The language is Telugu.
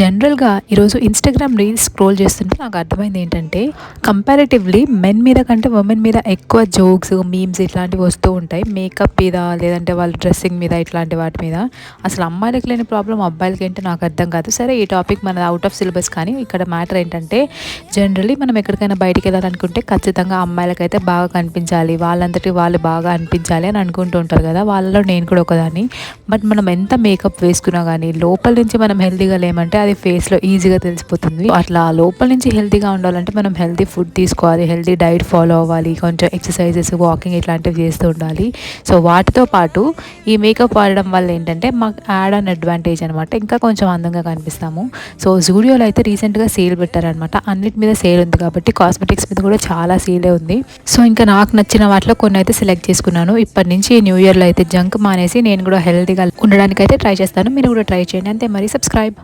జనరల్‌గా ఈరోజు ఇన్‌స్టాగ్రామ్ రీల్స్ స్క్రోల్ చేస్తుంటే నాకు అర్థమైంది ఏంటంటే, కంపారిటివ్‌లీ మెన్ మీద కంటే ఉమెన్ మీద ఎక్కువ జోక్స్, మీమ్స్ ఇట్లాంటివి వస్తూ ఉంటాయి. మేకప్ మీద లేదంటే వాళ్ళ డ్రెస్సింగ్ మీద ఇట్లాంటి వాటి మీద. అసలు అమ్మాయిలకి లేని ప్రాబ్లమ్ అబ్బాయిలకేంటో నాకు అర్థం కాదు. సరే ఈ టాపిక్ మనది ఔట్ ఆఫ్ సిలబస్ కానీ ఇక్కడ మ్యాటర్ ఏంటంటే, జనరల్లీ మనం ఎక్కడికైనా బయటికెళ్ళాలనుకుంటే ఖచ్చితంగా అమ్మాయిలకైతే బాగా కనిపించాలి. వాళ్ళంతటి వాళ్ళు బాగా అనిపించాలి అని అనుకుంటూ ఉంటారు కదా! వాళ్ళలో నేను కూడా ఒకదాన్ని. బట్ మనం ఎంత మేకప్ వేసుకున్నా గానీ లోపల నుంచి మనం హెల్తీగా లేమంటే అది ఫేస్‌లో ఈజీగా తెలిసిపోతుంది. అట్లా లోపల నుంచి హెల్తీగా ఉండాలంటే మనం హెల్తీ ఫుడ్ తీసుకోవాలి. హెల్తీ డైట్ ఫాలో అవ్వాలి. కొంచెం ఎక్సర్‌సైజెస్, వాకింగ్ ఇట్లాంటివి చేస్తూ ఉండాలి. సో వాటితో పాటు ఈ మేకప్ వాడడం వల్ల ఏంటంటే మాకు యాడ్ ఆన్ అడ్వాంటేజ్ అనమాట. ఇంకా కొంచెం అందంగా కనిపిస్తాము. సో జూడియోలో అయితే రీసెంట్‌గా సేల్ పెట్టారనమాట. అన్నిటి మీద సేల్ ఉంది కాబట్టి కాస్మెటిక్స్ మీద కూడా చాలా సేలే ఉంది. సో ఇంకా నాకు నచ్చిన వాటిలో కొన్ని అయితే సెలెక్ట్ చేసుకున్నాను. ఇప్పటి నుంచి న్యూ ఇయర్‌లో అయితే జంక్ మానేసి నేను కూడా హెల్తీగా ఉండడానికైతే ట్రై చేస్తాను. మీరు కూడా ట్రై చేయండి. అంతే మరి. సబ్స్క్రైబ్.